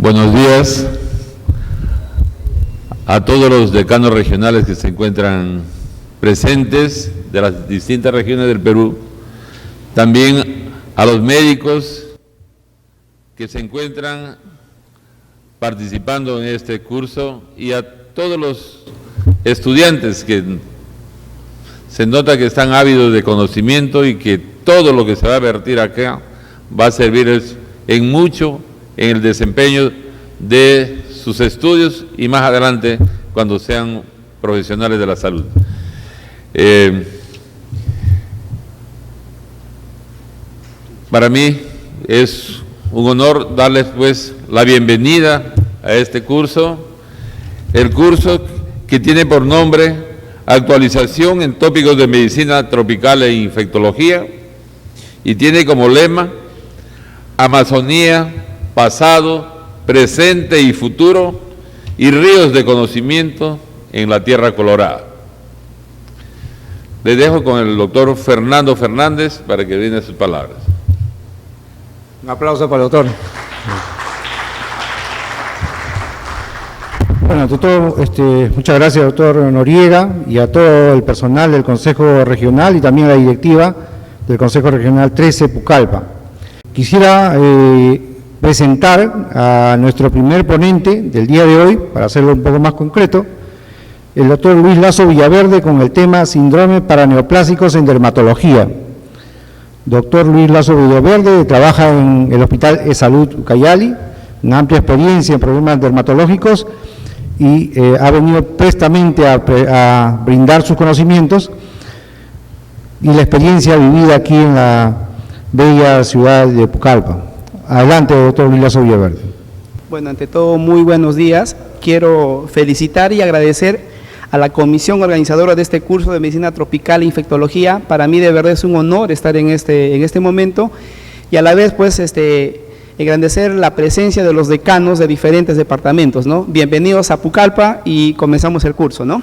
Buenos días a todos los decanos regionales que se encuentran presentes de las distintas regiones del Perú, también a los médicos que se encuentran participando en este curso y a todos los estudiantes que se nota que están ávidos de conocimiento y que todo lo que se va a vertir acá va a servir en mucho en el desempeño de sus estudios y más adelante cuando sean profesionales de la salud. Para mí es un honor darles pues la bienvenida a este curso, el curso que tiene por nombre Actualización en tópicos de medicina tropical e infectología y tiene como lema Amazonía, pasado, presente y futuro y ríos de conocimiento en la Tierra Colorada. Les dejo con el doctor Fernando Fernández para que brinde sus palabras. Un aplauso para el doctor. Bueno, doctor, muchas gracias, doctor Noriega, y a todo el personal del Consejo Regional y también a la directiva del Consejo Regional 13 Pucallpa. Quisiera presentar a nuestro primer ponente del día de hoy, para hacerlo un poco más concreto, el doctor Luis Lazo Villaverde con el tema Síndromes paraneoplásicos en dermatología. Doctor Luis Lazo Villaverde trabaja en el Hospital eSalud Ucayali, una amplia experiencia en problemas dermatológicos y ha venido prestamente a brindar sus conocimientos y la experiencia vivida aquí en la bella ciudad de Pucallpa. Adelante, doctor Luis Lazo Villaverde. Bueno, ante todo, muy buenos días. Quiero felicitar y agradecer a la comisión organizadora de este curso de Medicina Tropical e Infectología. Para mí de verdad es un honor estar en este momento y a la vez pues engrandecer la presencia de los decanos de diferentes departamentos, ¿no? Bienvenidos a Pucallpa y comenzamos el curso, ¿no?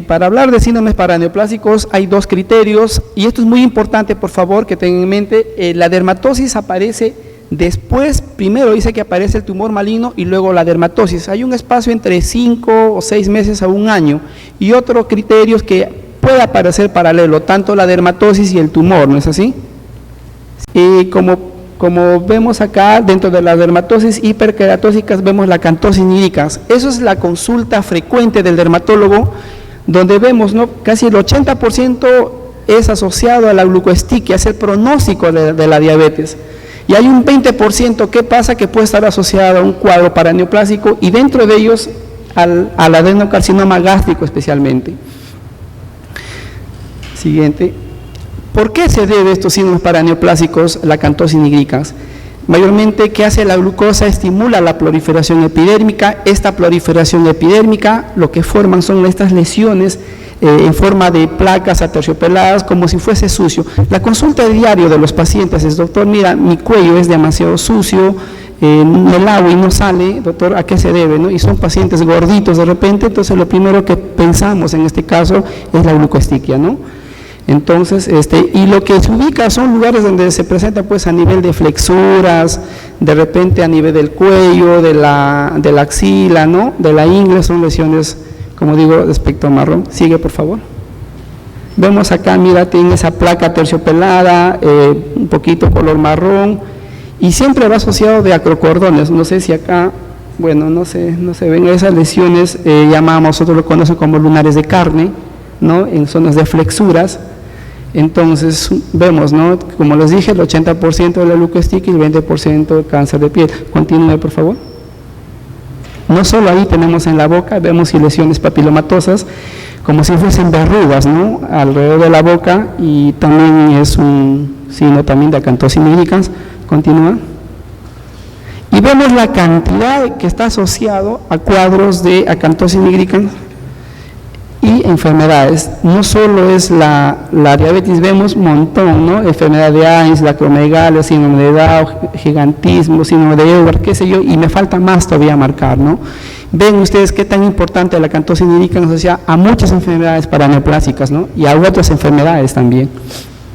Para hablar de síndromes paraneoplásicos hay dos criterios y esto es muy importante, por favor, que tengan en mente. La dermatosis aparece después, primero dice que aparece el tumor maligno y luego la dermatosis. Hay un espacio entre 5 o 6 meses a un año y otro criterio es que puede aparecer paralelo, tanto la dermatosis y el tumor, ¿no es así? Como vemos acá, dentro de las dermatosis hiperqueratóxicas vemos la acantosis nigricans. Eso es la consulta frecuente del dermatólogo, donde vemos, ¿no?, casi el 80% es asociado a la glucostiquia, es el pronóstico de la diabetes. Y hay un 20%, ¿qué pasa?, que puede estar asociado a un cuadro paraneoplásico y dentro de ellos al adenocarcinoma gástrico especialmente. Siguiente. ¿Por qué se debe estos síndromes paraneoplásicos, la acantosis nigricans? Mayormente, ¿qué hace la glucosa? Estimula la proliferación epidérmica. Esta proliferación epidérmica lo que forman son estas lesiones en forma de placas aterciopeladas, como si fuese sucio. La consulta de diario de los pacientes es: doctor, mira, mi cuello es demasiado sucio, el agua y no sale, doctor, ¿a qué se debe?, ¿no? Y son pacientes gorditos de repente, entonces lo primero que pensamos en este caso es la glucostiquia, ¿no? Entonces, y lo que se ubica son lugares donde se presenta pues a nivel de flexuras, de repente a nivel del cuello, de la axila, ¿no?, de la ingle, son lesiones, como digo, de espectro marrón. Sigue, por favor. Vemos acá, mira, tiene esa placa terciopelada, un poquito color marrón, y siempre va asociado de acrocordones. No sé si acá, bueno, no se ven esas lesiones, nosotros lo conocemos como lunares de carne, ¿no?, en zonas de flexuras. Entonces vemos, ¿no?, como les dije, el 80% de la leucostiquia y el 20% de cáncer de piel. Continúe, por favor. No solo ahí tenemos en la boca, vemos lesiones papilomatosas, como si fuesen verrugas, ¿no?, alrededor de la boca, y también es un signo también de acantosis nigricans. Continúa. Y vemos la cantidad que está asociado a cuadros de acantosis nigricans y enfermedades. No solo es la diabetes, vemos un montón, ¿no?, enfermedad de Ains, la acromegalia, síndrome de Down, gigantismo, síndrome de Edwards, qué sé yo, y me falta más todavía marcar, ¿no? Ven ustedes qué tan importante la acantosis nigricans asocia a muchas enfermedades paraneoplásicas, ¿no?, y a otras enfermedades también.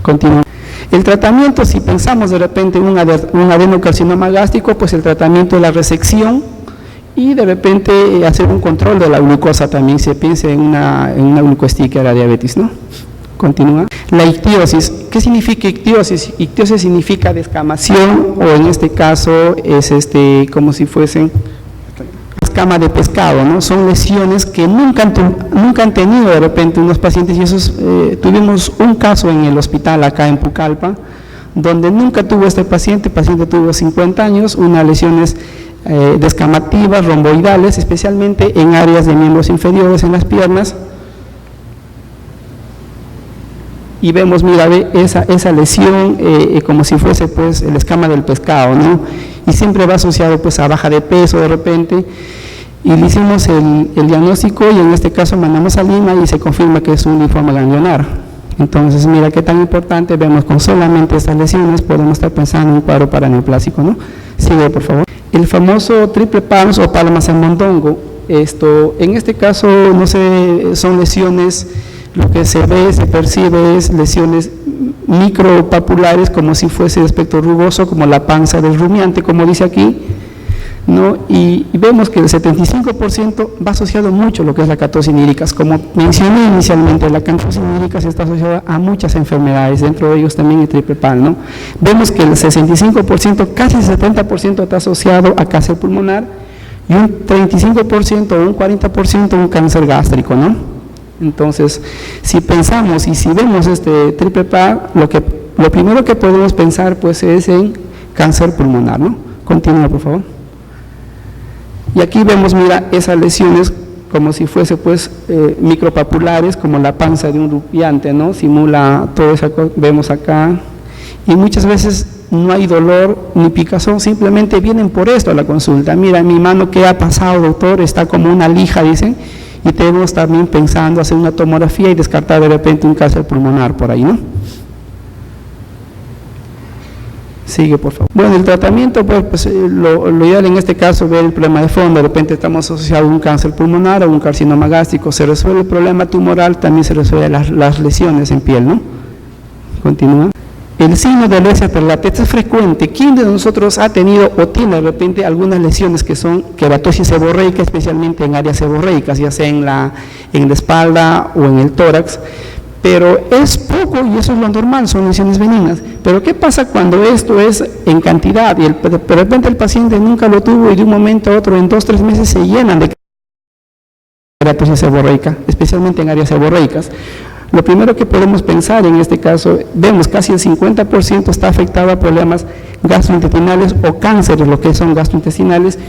Continúa. El tratamiento, si pensamos de repente en un adenocarcinoma gástrico, pues el tratamiento es la resección y de repente hacer un control de la glucosa también, se piensa en una glucostíquea de la diabetes, ¿no? Continúa. La ictiosis. ¿Qué significa ictiosis? Ictiosis significa descamación, o en este caso es como si fuesen escama de pescado, ¿no? Son lesiones que nunca han tenido de repente unos pacientes, y esos tuvimos un caso en el hospital acá en Pucallpa, donde nunca tuvo el paciente tuvo 50 años, unas lesiones descamativas, romboidales, especialmente en áreas de miembros inferiores, en las piernas. Y vemos, mira, ve esa lesión como si fuese pues el escama del pescado, ¿no? Y siempre va asociado pues a baja de peso de repente, y le hicimos el diagnóstico y en este caso mandamos a Lima y se confirma que es un linfoma ganglionar. Entonces mira qué tan importante, vemos con solamente estas lesiones podemos estar pensando en un cuadro paraneoplásico, ¿no? Sigue por favor. El famoso triple palms o palmas en mondongo, en este caso no sé, son lesiones. Lo que se ve, se percibe es lesiones micropapulares como si fuese de aspecto rugoso, como la panza del rumiante, como dice aquí, ¿no? Y vemos que el 75% va asociado mucho a lo que es la catosis níricas. Como mencioné inicialmente, la catosis níricas está asociada a muchas enfermedades, dentro de ellos también el triple PAL, ¿no? Vemos que el 65%, casi el 70% está asociado a cáncer pulmonar y un 35% o un 40% un cáncer gástrico, ¿no? Entonces, si pensamos y si vemos este triple PAL, lo primero que podemos pensar pues es en cáncer pulmonar, ¿no? Continúa, por favor. Y aquí vemos, mira, esas lesiones como si fuese pues micropapulares, como la panza de un rumiante, ¿no? Simula todo eso, vemos acá, y muchas veces no hay dolor ni picazón, simplemente vienen por esto a la consulta. Mira, mi mano, ¿qué ha pasado, doctor? Está como una lija, dicen. Y tenemos también pensando hacer una tomografía y descartar de repente un cáncer pulmonar por ahí, ¿no? Sigue, por favor. Bueno, el tratamiento, pues lo ideal en este caso, ver el problema de fondo. De repente estamos asociados a un cáncer pulmonar o un carcinoma gástrico. Se resuelve el problema tumoral, también se resuelven las lesiones en piel, ¿no? Continúa. El signo de alergia perlate es frecuente. ¿Quién de nosotros ha tenido o tiene de repente algunas lesiones que son queratosis seborreica, especialmente en áreas seborreicas, ya sea en la espalda o en el tórax? Pero es poco y eso es lo normal, son lesiones benignas. Pero ¿qué pasa cuando esto es en cantidad y de repente el paciente nunca lo tuvo y de un momento a otro, en 2-3 meses se llenan de queratosis seborreica, especialmente en áreas seborreicas? Lo primero que podemos pensar en este caso, vemos casi el 50% está afectado a problemas gastrointestinales o cánceres, lo que son gastrointestinales,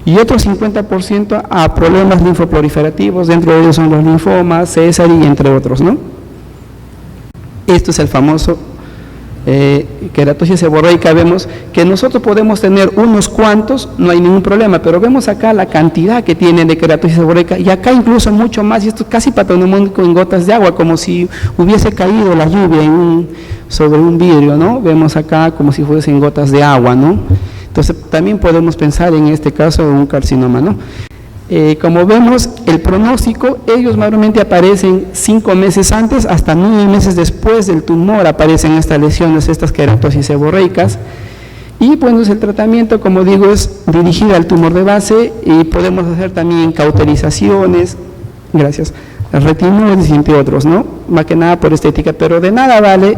y otro 50% a problemas linfoproliferativos, dentro de ellos son los linfomas, Sézary y entre otros, ¿no? Esto es el famoso queratosis seborreica. Vemos que nosotros podemos tener unos cuantos, no hay ningún problema, pero vemos acá la cantidad que tienen de queratosis seborreica y acá incluso mucho más, y esto es casi patognomónico en gotas de agua, como si hubiese caído la lluvia sobre un vidrio, ¿no? Vemos acá como si fuesen gotas de agua, ¿no? Entonces también podemos pensar en este caso en un carcinoma, ¿no? Como vemos, el pronóstico, ellos mayormente aparecen 5 meses antes, hasta 9 meses después del tumor aparecen estas lesiones, estas queratosis seborreicas. Y bueno, el tratamiento, como digo, es dirigido al tumor de base y podemos hacer también cauterizaciones, gracias, retinoides y entre otros, ¿no? Más que nada por estética, pero de nada vale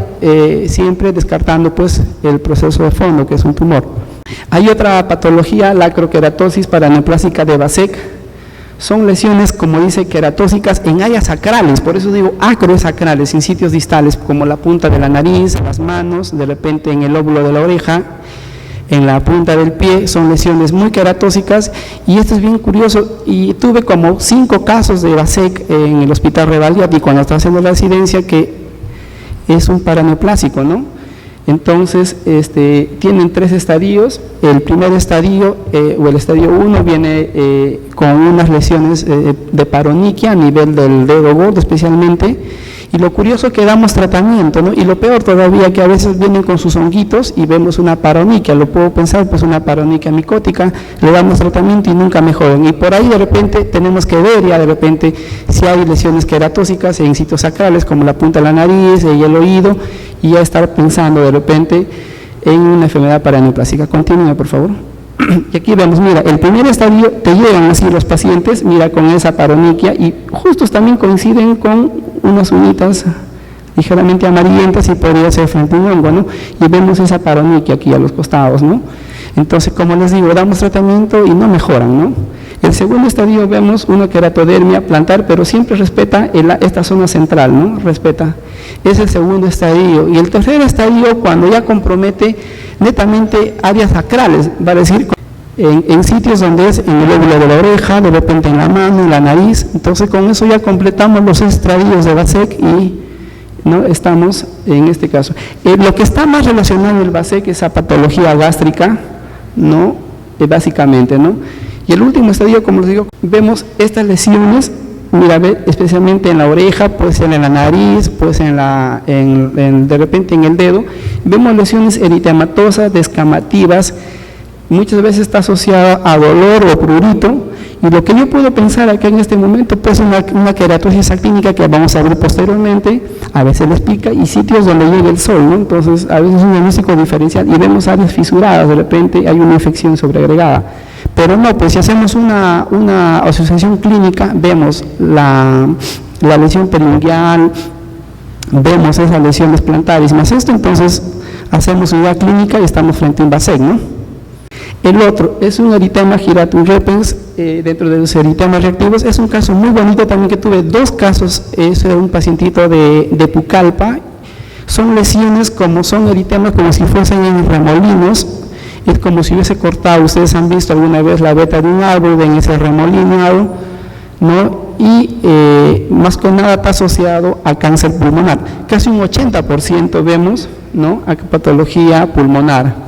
siempre descartando pues el proceso de fondo, que es un tumor. Hay otra patología, la acroqueratosis paraneoplásica de Vasek. Son lesiones, como dice, queratósicas en áreas sacrales, por eso digo acrosacrales, en sitios distales, como la punta de la nariz, las manos, de repente en el lóbulo de la oreja, en la punta del pie, son lesiones muy queratósicas, y esto es bien curioso, y tuve como 5 casos de Vasek en el hospital Revalliat, y cuando estaba haciendo la residencia, que es un paraneoplásico, ¿no? Entonces, tienen 3 estadios. El primer estadio, o el estadio 1, viene con unas lesiones de paroniquia a nivel del dedo gordo especialmente, y lo curioso es que damos tratamiento, ¿no? Y lo peor todavía, que a veces vienen con sus honguitos y vemos una paroniquia, lo puedo pensar, pues una paroniquia micótica, le damos tratamiento y nunca mejoran, y por ahí de repente tenemos que ver ya de repente si hay lesiones queratósicas en sitios sacrales como la punta de la nariz y el oído, y ya estar pensando de repente en una enfermedad paraneoplásica. Continúe, por favor. Y aquí vemos, mira, el primer estadio te llegan así los pacientes, mira, con esa paroniquia, y justos también coinciden con unas unitas ligeramente amarillentas y podría ser frente a un hongo, ¿no? Y vemos esa paroniquia aquí a los costados, ¿no? Entonces, como les digo, damos tratamiento y no mejoran, ¿no? El segundo estadio vemos una queratodermia plantar, pero siempre respeta esta zona central, ¿no? Respeta. Es el segundo estadio. Y el tercer estadio, cuando ya compromete netamente áreas sacrales, va a decir, en sitios donde es en el lóbulo de la oreja, de repente en la mano, en la nariz. Entonces, con eso ya completamos los estadios de VASEC y no estamos en este caso. Lo que está más relacionado en el VASEC es a patología gástrica, ¿no? Básicamente, ¿no? Y el último estadio, como les digo, vemos estas lesiones, mira, especialmente en la oreja, puede ser en la nariz, puede ser de repente en el dedo. Vemos lesiones eritematosas, descamativas, muchas veces está asociada a dolor o prurito, y lo que yo puedo pensar aquí en este momento, pues una queratosis actínica que vamos a ver posteriormente, a veces les pica, y sitios donde llega el sol, ¿no? Entonces, a veces es un diagnóstico diferencial, y vemos áreas fisuradas, de repente hay una infección sobreagregada. Pero no, pues si hacemos una asociación clínica, vemos la lesión periungual, vemos esas lesiones plantares, más esto, entonces hacemos unidad clínica y estamos frente a un VASEC, ¿no? El otro es un eritema giratum repens, dentro de los eritemas reactivos, es un caso muy bonito también que tuve dos casos, es un pacientito de Pucallpa, son lesiones como son eritemas como si fuesen en remolinos, es como si hubiese cortado, ustedes han visto alguna vez la veta de un árbol, ven ese remolinado, ¿no? Y más con nada está asociado a cáncer pulmonar, casi un 80% vemos, ¿no? A patología pulmonar.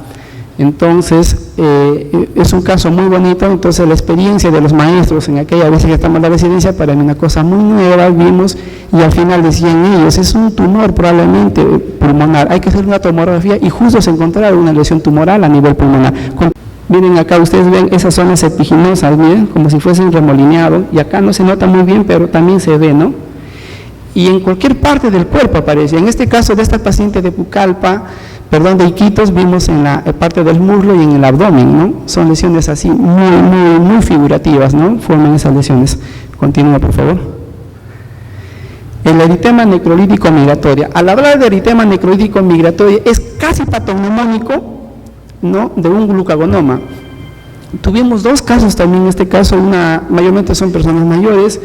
Entonces, es un caso muy bonito. Entonces la experiencia de los maestros en aquella vez que estamos en la residencia, para mí una cosa muy nueva, vimos, y al final decían ellos, es un tumor probablemente pulmonar, hay que hacer una tomografía, y justo se encontraron una lesión tumoral a nivel pulmonar. Miren acá, ustedes ven esas zonas epiginosas, miren, como si fuesen remolineado, y acá no se nota muy bien, pero también se ve, ¿no? Y en cualquier parte del cuerpo aparece. En este caso de esta paciente de Pucallpa, de Iquitos, vimos en la parte del muslo y en el abdomen, ¿no? Son lesiones así muy figurativas, ¿no? Forman esas lesiones. Continúa, por favor. El eritema necrolítico migratorio. Al hablar de eritema necrolítico migratorio, es casi patognomónico, ¿no? De un glucagonoma. Tuvimos dos casos también, en este caso, mayormente son personas mayores,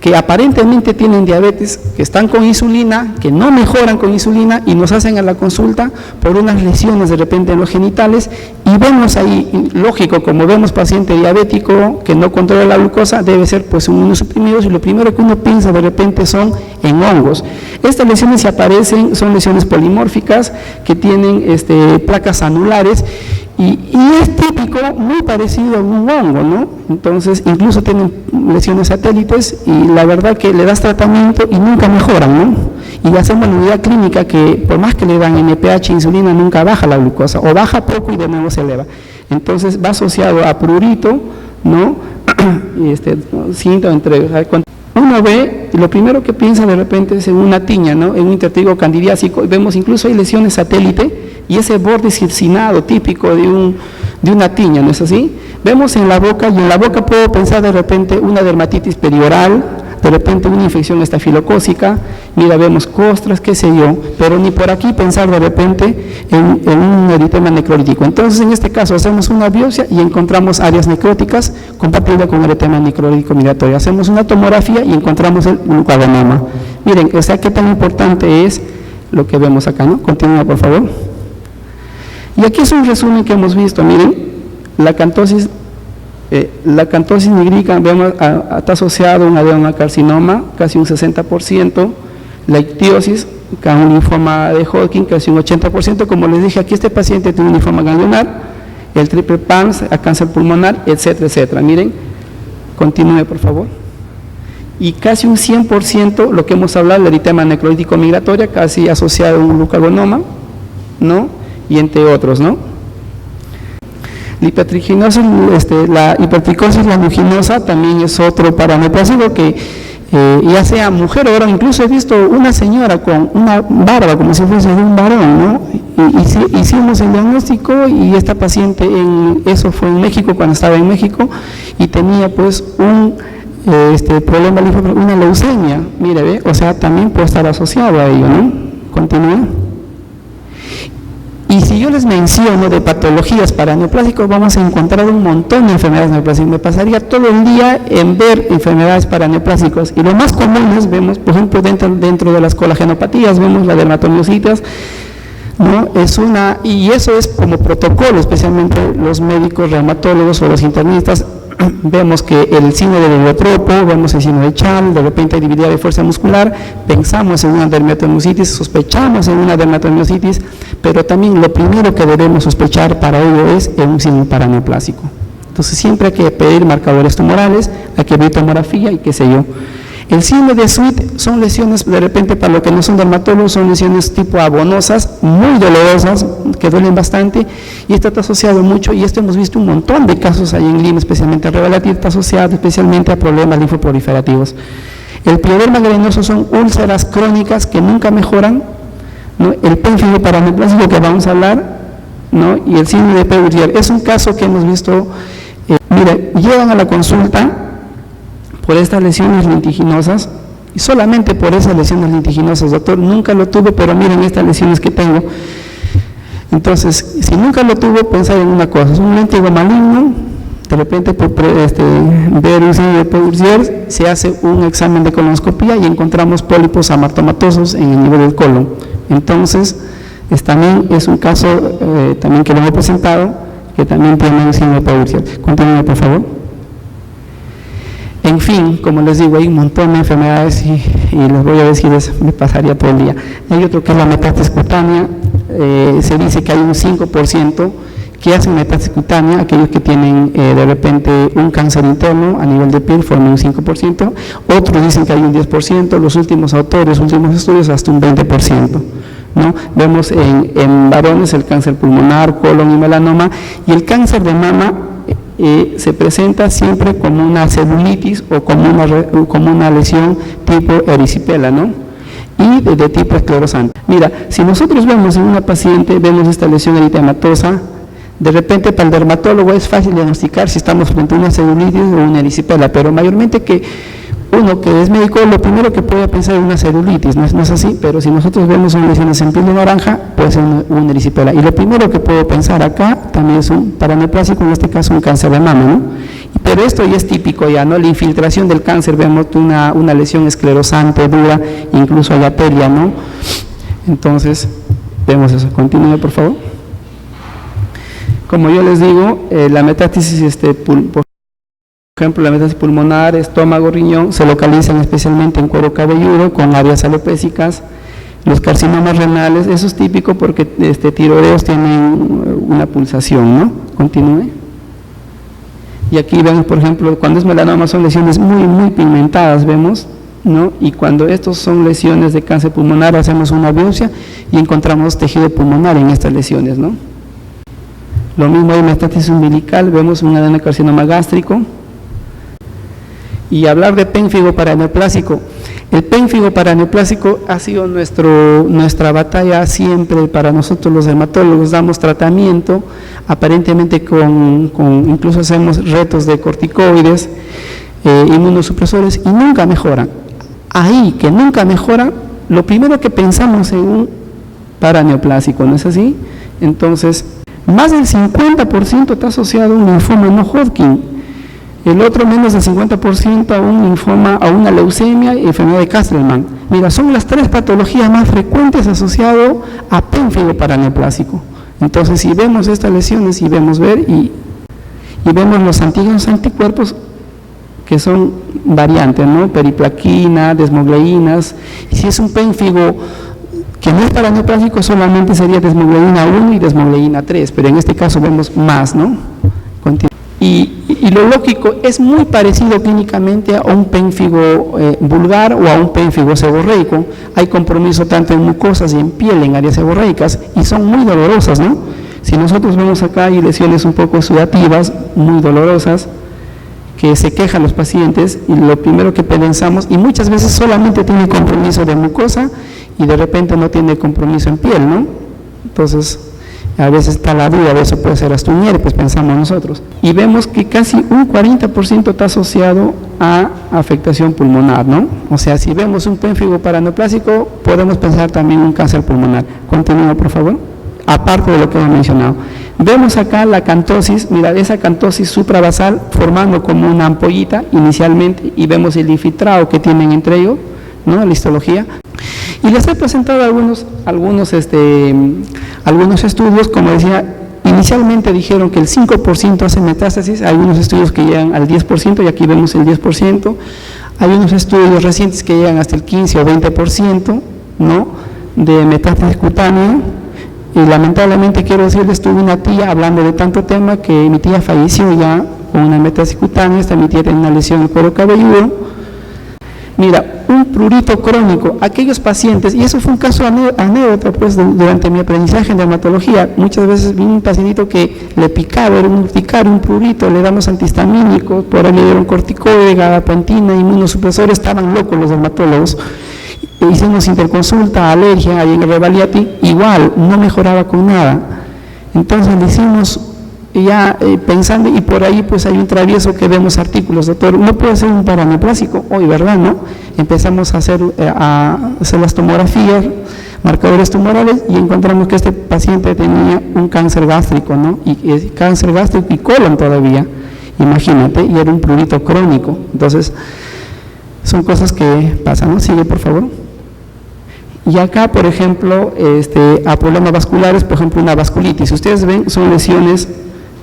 que aparentemente tienen diabetes, que están con insulina, que no mejoran con insulina, y nos hacen a la consulta por unas lesiones de repente en los genitales, y vemos ahí, lógico, como vemos paciente diabético que no controla la glucosa, debe ser pues inmunosuprimidos, y lo primero que uno piensa de repente son en hongos. Estas lesiones, si aparecen, son lesiones polimórficas que tienen placas anulares, y es típico, muy parecido a un hongo, ¿no? Entonces, incluso tienen lesiones satélites, y la verdad que le das tratamiento y nunca mejoran, ¿no? Y hacemos la unidad clínica que por más que le dan NPH, insulina, nunca baja la glucosa, o baja poco y de nuevo se eleva. Entonces va asociado a prurito, ¿no? Y síntoma uno ve, y lo primero que piensa de repente es en una tiña, ¿no? En un intertrigo candidiásico, y vemos incluso hay lesiones satélite, y ese borde circinado típico de una tiña, ¿no es así? Vemos en la boca, y en la boca puedo pensar de repente una dermatitis perioral, de repente una infección estafilocócica, mira, vemos costras, qué sé yo, pero ni por aquí pensar de repente en un eritema necrolítico. Entonces, en este caso, hacemos una biopsia y encontramos áreas necróticas compartidas con eritema necrolítico migratorio. Hacemos una tomografía y encontramos el glucagonoma. Miren, o sea, qué tan importante es lo que vemos acá, ¿no? Continúa, por favor. Y aquí es un resumen que hemos visto, miren, la acantosis nigrica, vemos, está asociado a un adenocarcinoma, casi un 60%, la ictiosis, con un linfoma de Hodgkin, casi un 80%, como les dije, aquí este paciente tiene un linfoma ganglionar, el triple PANS, a cáncer pulmonar, etcétera, etcétera. Miren, continúe, por favor. Y casi un 100%, lo que hemos hablado, el eritema necrolítico migratorio, casi asociado a un glucagonoma, ¿no? Y entre otros, ¿no? La hipertriginosis, la hipertricosis lanuginosa también es otro paraneoplásico que ya sea mujer o varón. Incluso he visto una señora con una barba como si fuese de un varón, ¿no? Y hicimos el diagnóstico y esta paciente, eso fue en México, cuando estaba en México, y tenía pues un problema, una leucemia, mire, ¿ve? O sea, también puede estar asociado a ello, ¿no? Continúa. Y si yo les menciono de patologías para neoplásicos, vamos a encontrar un montón de enfermedades neoplásicas. Me pasaría todo el día en ver enfermedades para neoplásicos. Y lo más comunes vemos, por ejemplo, dentro de las colagenopatías, vemos la dermatomiositis, ¿no? Y eso es como protocolo, especialmente los médicos reumatólogos o los internistas. Vemos que el signo del heliotropo, vemos el signo de Chal, de repente hay debilidad de fuerza muscular, pensamos en una dermatomiositis, sospechamos en una dermatomiositis, pero también lo primero que debemos sospechar para ello es un signo paraneoplásico. Entonces siempre hay que pedir marcadores tumorales, hay que ver tomografía y qué sé yo. El síndrome de Sweet son lesiones, de repente para los que no son dermatólogos, son lesiones tipo abonosas, muy dolorosas, que duelen bastante, y esto está asociado mucho, y esto hemos visto un montón de casos ahí en Lima, especialmente Revalatitis, está asociado especialmente a problemas linfoproliferativos. El pioderma granoso son úlceras crónicas que nunca mejoran, ¿no? El pénfigo paraneoplásico que vamos a hablar, ¿no? Y el síndrome de Pelletier es un caso que hemos visto. Mire, llegan a la consulta por estas lesiones lentiginosas, y solamente por esas lesiones lentiginosas, doctor, nunca lo tuve, pero miren estas lesiones que tengo. Entonces, si nunca lo tuvo, pensar en una cosa, es un lentigo maligno, de repente por ver un signo de Pelletier, se hace un examen de colonoscopía y encontramos pólipos amartomatosos en el nivel del colon. Entonces, también es un caso también que lo he presentado, que también tiene un signo de Pelletier. Continúe, por favor. En fin, como les digo, hay un montón de enfermedades y les voy a decir, me pasaría todo el día. Hay otro que es la metástasis cutánea. Se dice que hay un 5% que hacen metástasis cutánea, aquellos que tienen de repente un cáncer interno a nivel de piel forman un 5%, otros dicen que hay un 10%, los últimos autores, últimos estudios hasta un 20%. ¿No? Vemos en varones el cáncer pulmonar, colon y melanoma, y el cáncer de mama se presenta siempre como una celulitis o como una lesión tipo erisipela, ¿no? Y de tipo esclerosante. Mira, si nosotros vemos en una paciente, vemos esta lesión eritematosa, de repente para el dermatólogo es fácil diagnosticar si estamos frente a una celulitis o una erisipela, pero mayormente que uno que es médico, lo primero que puede pensar es una celulitis, no es así, pero si nosotros vemos una lesión en piel de naranja, puede ser una erisipela. Y lo primero que puedo pensar acá también es un paraneoplásico, en este caso un cáncer de mama, ¿no? Pero esto ya es típico ya, ¿no? La infiltración del cáncer, vemos una lesión esclerosante, dura, incluso hay arteria, ¿no? Entonces, vemos eso. Continúe, por favor. Como yo les digo, la metástasis por ejemplo, la metástasis pulmonar, estómago, riñón, se localizan especialmente en cuero cabelludo, con áreas alopésicas. Los carcinomas renales, eso es típico porque tiroideos tienen una pulsación, ¿no? Continúe. Y aquí vemos, por ejemplo, cuando es melanoma son lesiones muy, muy pigmentadas, vemos, ¿no? Y cuando estos son lesiones de cáncer pulmonar, hacemos una biopsia y encontramos tejido pulmonar en estas lesiones, ¿no? Lo mismo hay metástasis umbilical, vemos un adenocarcinoma gástrico. Y hablar de pénfigo paraneoplásico. El pénfigo paraneoplásico ha sido nuestra batalla siempre para nosotros los dermatólogos. Damos tratamiento, aparentemente incluso hacemos retos de corticoides, inmunosupresores, y nunca mejoran. Ahí que nunca mejoran, lo primero que pensamos en un paraneoplásico, ¿no es así? Entonces, más del 50% está asociado a un linfoma no Hodgkin. El otro menos del 50% a un linfoma, a una leucemia y enfermedad de Castleman. Mira, son las 3 patologías más frecuentes asociadas a pénfigo paraneoplásico. Entonces, si vemos estas lesiones y vemos vemos los antígenos anticuerpos que son variantes, ¿no? Periplaquina, desmogleínas, y si es un pénfigo que no es paraneoplásico, solamente sería desmogleína 1 y desmogleína 3, pero en este caso vemos más, ¿no? Y lo lógico es muy parecido clínicamente a un pénfigo vulgar o a un pénfigo seborreico. Hay compromiso tanto en mucosas y en piel, en áreas seborreicas, y son muy dolorosas, ¿no? Si nosotros vemos acá hay lesiones un poco sudativas, muy dolorosas, que se quejan los pacientes y lo primero que pensamos, y muchas veces solamente tiene compromiso de mucosa y de repente no tiene compromiso en piel, ¿no? Entonces, a veces está la duda de eso puede ser Astunier, pues pensamos nosotros. Y vemos que casi un 40% está asociado a afectación pulmonar, ¿no? O sea, si vemos un pénfigo paraneoplásico, podemos pensar también un cáncer pulmonar. Continúa, por favor. Aparte de lo que hemos mencionado. Vemos acá la cantosis, mira, esa cantosis suprabasal formando como una ampollita inicialmente, y vemos el infiltrado que tienen entre ellos, ¿no? La histología. Y les he presentado algunos estudios, como decía, inicialmente dijeron que el 5% hace metástasis, hay unos estudios que llegan al 10%, y aquí vemos el 10%, hay unos estudios recientes que llegan hasta el 15 o 20%, ¿no? De metástasis cutánea. Y lamentablemente quiero decirles, tuve una tía hablando de tanto tema que mi tía falleció ya con una metástasis cutánea, esta mi tía tiene una lesión en el cuero cabelludo. Mira, un prurito crónico, aquellos pacientes, y eso fue un caso anécdota pues durante mi aprendizaje en dermatología, muchas veces vino un pacientito que le picaba, era un urticario, un prurito, le damos antihistamínicos, por ahí le dieron corticoide, gabapentina, inmunosupresores, estaban locos los dermatólogos. Hicimos interconsulta, alergia, ahí en el Revaliati, igual, no mejoraba con nada. Entonces le hicimos ya pensando, y por ahí pues hay un travieso que vemos artículos, doctor, no puede ser un paraneoplásico hoy, ¿verdad? ¿No? Empezamos a hacer las tomografías, marcadores tumorales, y encontramos que este paciente tenía un cáncer gástrico, ¿no? Y cáncer gástrico y colon todavía, imagínate, y era un prurito crónico. Entonces, son cosas que pasan, ¿no? Sigue, por favor. Y acá, por ejemplo, a problemas vasculares, por ejemplo, una vasculitis. Ustedes ven, son lesiones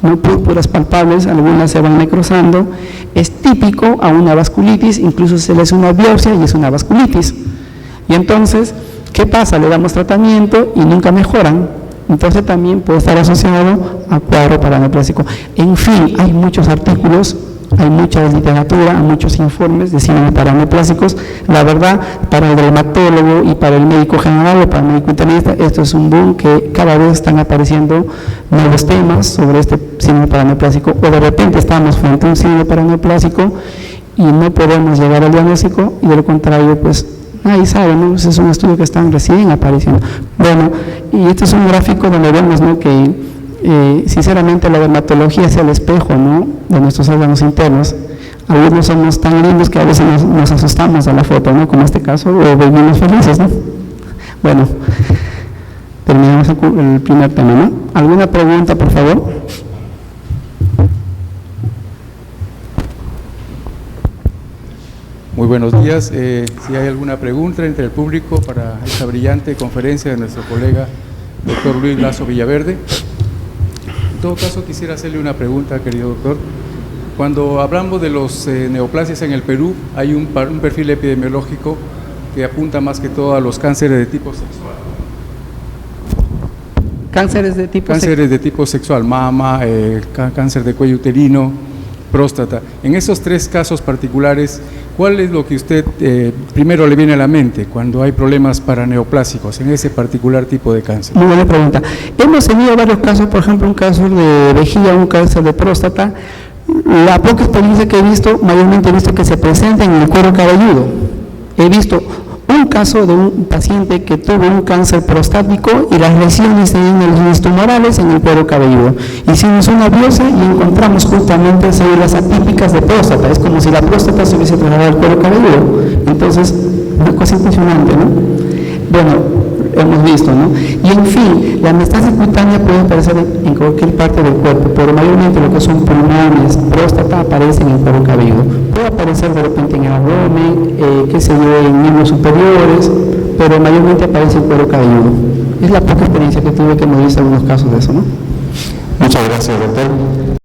no púrpuras palpables, algunas se van necrosando. Es típico a una vasculitis, incluso se le hace una biopsia y es una vasculitis. Y entonces, ¿qué pasa? Le damos tratamiento y nunca mejoran. Entonces también puede estar asociado a cuadro paraneoplásico. En fin, hay muchos artículos, hay mucha literatura, hay muchos informes de síndromes paraneoplásicos. La verdad, para el dermatólogo y para el médico general o para el médico internista, esto es un boom que cada vez están apareciendo nuevos temas sobre este síndrome paraneoplásico, o de repente estamos frente a un síndrome paraneoplásico y no podemos llegar al diagnóstico, y de lo contrario, pues nadie sabe, ¿no? Ese es un estudio que están recién apareciendo. Bueno, y este es un gráfico donde vemos, ¿no?, que sinceramente la dermatología es el espejo, ¿no?, de nuestros órganos internos. Algunos somos tan lindos que a veces nos asustamos a la foto, ¿no?, como este caso, o vivimos felices, ¿no? Bueno, terminamos el primer tema, ¿no? ¿Alguna pregunta, por favor? Muy buenos días. Si hay alguna pregunta entre el público para esta brillante conferencia de nuestro colega doctor Luis Lazo Villaverde. En todo caso, quisiera hacerle una pregunta, querido doctor. Cuando hablamos de los neoplasias en el Perú, hay un perfil epidemiológico que apunta más que todo a los cánceres de tipo sexual. ¿Cánceres de tipo sexual? Cánceres de tipo sexual, mama, cáncer de cuello uterino, próstata. En esos tres casos particulares, ¿cuál es lo que usted primero le viene a la mente cuando hay problemas paraneoplásicos en ese particular tipo de cáncer? Muy buena pregunta. Hemos tenido varios casos, por ejemplo, un cáncer de vejiga, un cáncer de próstata. La poca experiencia que he visto, mayormente he visto que se presenta en el cuero cabelludo. He visto un caso de un paciente que tuvo un cáncer prostático y las lesiones tenían lesiones tumorales en el cuero cabelludo. Hicimos una biopsia y encontramos justamente células atípicas de próstata. Es como si la próstata se hubiese trasladado al cuero cabelludo. Entonces, una cosa impresionante, ¿no? Bueno, hemos visto, ¿no? Y en fin, la metastasis cutánea puede aparecer en cualquier parte del cuerpo, pero mayormente lo que son pulmones, próstata, aparece en el cuero cabelludo. Puede aparecer de repente en el abdomen, qué sé yo, en miembros superiores, pero mayormente aparece en el cuero cabelludo. Es la poca experiencia que tuve, que hemos visto algunos casos de eso, ¿no? Muchas gracias, doctor.